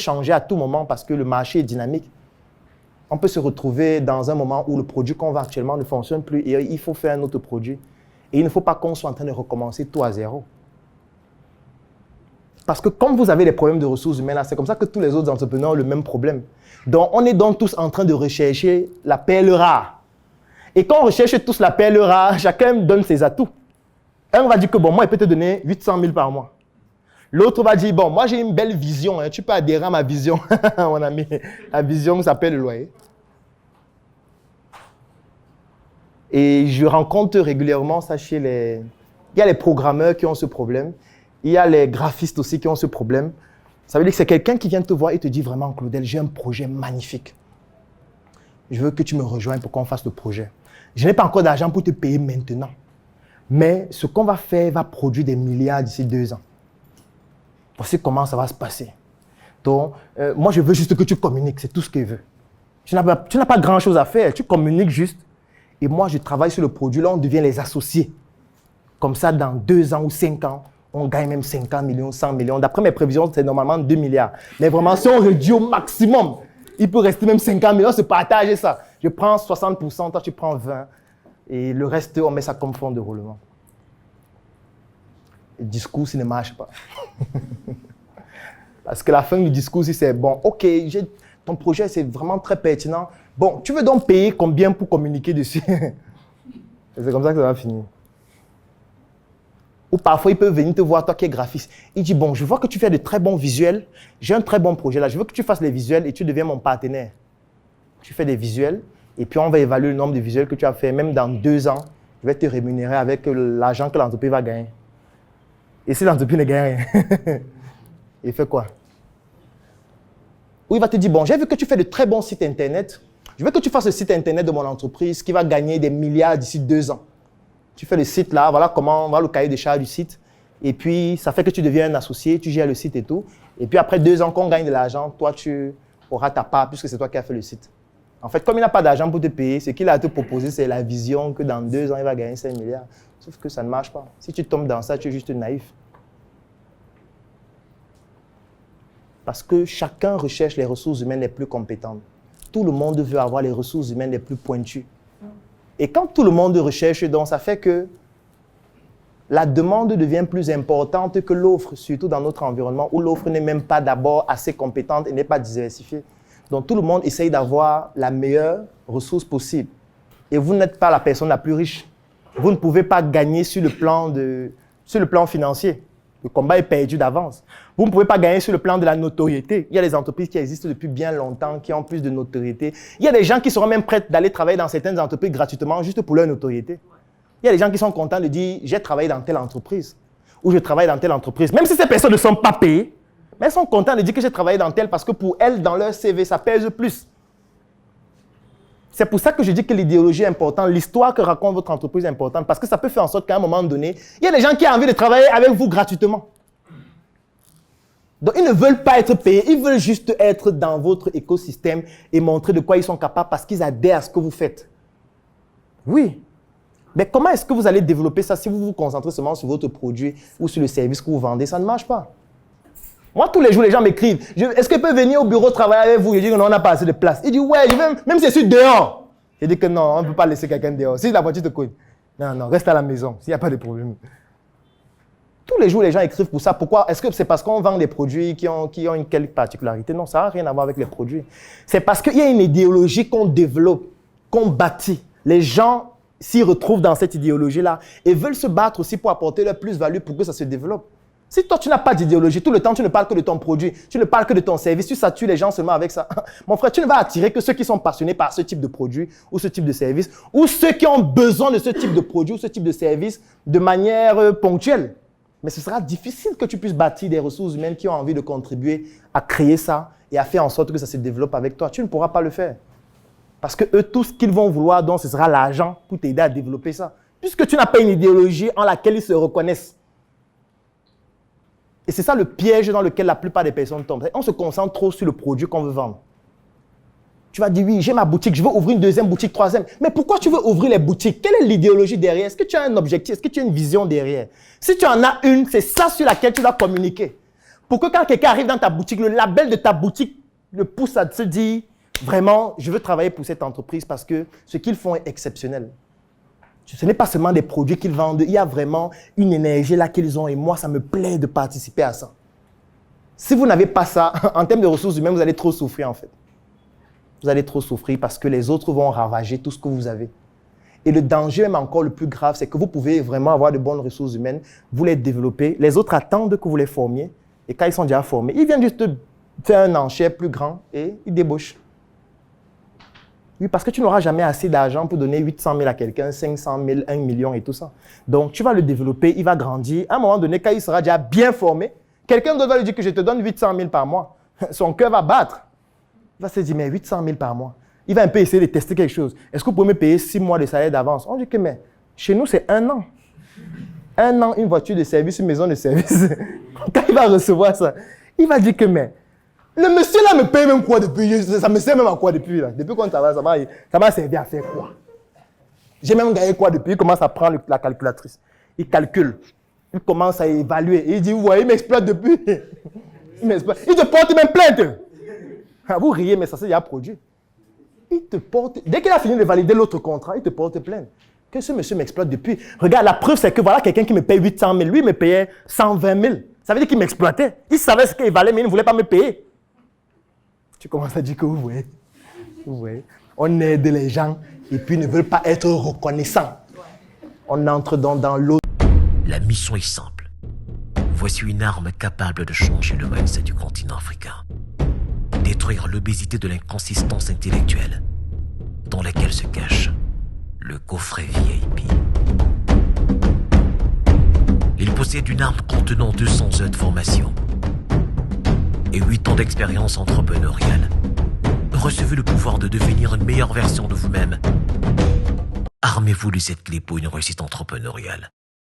changer à tout moment parce que le marché est dynamique. On peut se retrouver dans un moment où le produit qu'on vend actuellement ne fonctionne plus et il faut faire un autre produit. Et il ne faut pas qu'on soit en train de recommencer tout à zéro. Parce que comme vous avez des problèmes de ressources humaines, c'est comme ça que tous les autres entrepreneurs ont le même problème. Donc, on est donc tous en train de rechercher la perle rare. Et quand on recherche tous la perle rare, chacun donne ses atouts. Un va dire que, bon, moi, il peut te donner 800 000 par mois. L'autre va dire, bon, moi, j'ai une belle vision. Hein, tu peux adhérer à ma vision. Mon ami, la vision s'appelle le loyer. Et je rencontre régulièrement ça chez les... Il y a les programmeurs qui ont ce problème. Il y a les graphistes aussi qui ont ce problème. Ça veut dire que c'est quelqu'un qui vient te voir et te dit vraiment, Claudel, j'ai un projet magnifique. Je veux que tu me rejoignes pour qu'on fasse le projet. Je n'ai pas encore d'argent pour te payer maintenant. Mais ce qu'on va faire va produire des milliards d'ici 2 ans. Voici comment ça va se passer. Donc, moi, je veux juste que tu communiques. C'est tout ce qu'il veut. Tu n'as pas grand-chose à faire. Tu communiques juste. Et moi, je travaille sur le produit. Là, on devient les associés. Comme ça, dans 2 ans ou 5 ans, on gagne même 50 millions, 100 millions. D'après mes prévisions, c'est normalement 2 milliards. Mais vraiment, si on réduit au maximum, il peut rester même 50 millions, se partager ça. Je prends 60%, toi tu prends 20%. Et le reste, on met ça comme fonds de roulement. Le discours, il ne marche pas. Parce que la fin du discours, c'est bon, ok, ton projet, c'est vraiment très pertinent. Bon, tu veux donc payer combien pour communiquer dessus? C'est comme ça que ça va finir. Ou parfois, il peut venir te voir, toi qui es graphiste. Il dit, bon, je vois que tu fais de très bons visuels. J'ai un très bon projet là. Je veux que tu fasses les visuels et tu deviens mon partenaire. Tu fais des visuels et puis on va évaluer le nombre de visuels que tu as fait. Même dans 2 ans, je vais te rémunérer avec l'argent que l'entreprise va gagner. Et si l'entreprise ne gagne rien, il fait quoi? Ou il va te dire, bon, j'ai vu que tu fais de très bons sites internet. Je veux que tu fasses le site internet de mon entreprise qui va gagner des milliards d'ici 2 ans. Tu fais le site là, voilà comment on va le cahier des charges du site. Et puis, ça fait que tu deviens un associé, tu gères le site et tout. Et puis, après 2 ans qu'on gagne de l'argent, toi, tu auras ta part puisque c'est toi qui as fait le site. En fait, comme il n'a pas d'argent pour te payer, ce qu'il a à te proposer, c'est la vision que dans 2 ans, il va gagner 5 milliards. Sauf que ça ne marche pas. Si tu tombes dans ça, tu es juste naïf. Parce que chacun recherche les ressources humaines les plus compétentes. Tout le monde veut avoir les ressources humaines les plus pointues. Et quand tout le monde recherche, donc, ça fait que la demande devient plus importante que l'offre, surtout dans notre environnement où l'offre n'est même pas d'abord assez compétente et n'est pas diversifiée. Donc, tout le monde essaye d'avoir la meilleure ressource possible. Et vous n'êtes pas la personne la plus riche. Vous ne pouvez pas gagner sur le plan financier. Le combat est perdu d'avance. Vous ne pouvez pas gagner sur le plan de la notoriété. Il y a des entreprises qui existent depuis bien longtemps, qui ont plus de notoriété. Il y a des gens qui seront même prêts d'aller travailler dans certaines entreprises gratuitement juste pour leur notoriété. Il y a des gens qui sont contents de dire « j'ai travaillé dans telle entreprise » ou « je travaille dans telle entreprise ». Même si ces personnes ne sont pas payées, mais elles sont contentes de dire que j'ai travaillé dans telle parce que pour elles, dans leur CV, ça pèse plus. C'est pour ça que je dis que l'idéologie est importante, l'histoire que raconte votre entreprise est importante, parce que ça peut faire en sorte qu'à un moment donné, il y a des gens qui ont envie de travailler avec vous gratuitement. Donc, ils ne veulent pas être payés, ils veulent juste être dans votre écosystème et montrer de quoi ils sont capables parce qu'ils adhèrent à ce que vous faites. Oui. Mais comment est-ce que vous allez développer ça si vous vous concentrez seulement sur votre produit ou sur le service que vous vendez? Ça ne marche pas. Moi, tous les jours, les gens m'écrivent. Est-ce qu'ils peuvent venir au bureau travailler avec vous? Je dis que non, on n'a pas assez de place. Ils disent, ouais, je vais, même si je suis dehors. Je dis que non, on ne peut pas laisser quelqu'un dehors. Si la voiture te coûte, non, reste à la maison, s'il n'y a pas de problème. Tous les jours, les gens écrivent pour ça. Pourquoi? Est-ce que c'est parce qu'on vend des produits qui ont une quelque particularité? Non, ça n'a rien à voir avec les produits. C'est parce qu'il y a une idéologie qu'on développe, qu'on bâtit. Les gens s'y retrouvent dans cette idéologie-là et veulent se battre aussi pour apporter leur plus-value pour que ça se développe. Si toi, tu n'as pas d'idéologie, tout le temps, tu ne parles que de ton produit, tu ne parles que de ton service, tu satures les gens seulement avec ça. Mon frère, tu ne vas attirer que ceux qui sont passionnés par ce type de produit ou ce type de service, ou ceux qui ont besoin de ce type de produit ou ce type de service de manière ponctuelle. Mais ce sera difficile que tu puisses bâtir des ressources humaines qui ont envie de contribuer à créer ça et à faire en sorte que ça se développe avec toi. Tu ne pourras pas le faire. Parce que eux, tout ce qu'ils vont vouloir, donc, ce sera l'argent pour t'aider à développer ça. Puisque tu n'as pas une idéologie en laquelle ils se reconnaissent. Et c'est ça le piège dans lequel la plupart des personnes tombent. On se concentre trop sur le produit qu'on veut vendre. Tu vas dire, oui, j'ai ma boutique, je veux ouvrir une deuxième boutique, troisième. Mais pourquoi tu veux ouvrir les boutiques? Quelle est l'idéologie derrière? Est-ce que tu as un objectif? Est-ce que tu as une vision derrière? Si tu en as une, c'est ça sur laquelle tu dois communiquer. pour que quand quelqu'un arrive dans ta boutique, le label de ta boutique le pousse à se dire, vraiment, je veux travailler pour cette entreprise parce que ce qu'ils font est exceptionnel. Ce n'est pas seulement des produits qu'ils vendent, il y a vraiment une énergie là qu'ils ont et moi, ça me plaît de participer à ça. Si vous n'avez pas ça, en termes de ressources humaines, vous allez trop souffrir en fait. Vous allez trop souffrir parce que les autres vont ravager tout ce que vous avez. Et le danger, même encore le plus grave, c'est que vous pouvez vraiment avoir de bonnes ressources humaines, vous les développez, les autres attendent que vous les formiez, et quand ils sont déjà formés, ils viennent juste faire un enchère plus grand et ils débauchent. Oui, parce que tu n'auras jamais assez d'argent pour donner 800 000 à quelqu'un, 500 000, 1 million et tout ça. Donc, tu vas le développer, il va grandir. À un moment donné, quand il sera déjà bien formé, quelqu'un d'autre va lui dire que je te donne 800 000 par mois. Son cœur va battre. Il va se dire, mais 800 000 par mois. Il va un peu essayer de tester quelque chose. Est-ce que vous pouvez me payer 6 mois de salaire d'avance? On dit que, mais chez nous, c'est 1 an. 1 an, une voiture de service, une maison de service. Quand il va recevoir ça, il va dire que, mais le monsieur là me paye même quoi depuis? Ça me sert même à quoi depuis là? Depuis quand ça va servir à faire quoi? J'ai même gagné quoi depuis? Il commence à prendre la calculatrice. Il calcule. Il commence à évaluer. Il dit, vous voyez, il m'exploite depuis. Il te porte même plainte. Vous riez, mais ça c'est déjà produit. Il te porte, dès qu'il a fini de valider l'autre contrat, il te porte plainte. Que ce monsieur m'exploite depuis. Regarde, la preuve c'est que voilà quelqu'un qui me paye 800 000, lui il me payait 120 000. Ça veut dire qu'il m'exploitait. Il savait ce qu'il valait, mais il ne voulait pas me payer. Tu commences à dire que vous voyez, on aide les gens et puis ils ne veulent pas être reconnaissants. On entre dans l'autre. La mission est simple. Voici une arme capable de changer le mindset du continent africain. Détruire l'obésité de l'inconsistance intellectuelle dans laquelle se cache le coffret VIP. Il possède une arme contenant 200 heures de formation et 8 ans d'expérience entrepreneuriale. Recevez le pouvoir de devenir une meilleure version de vous-même. Armez-vous de cette clé pour une réussite entrepreneuriale.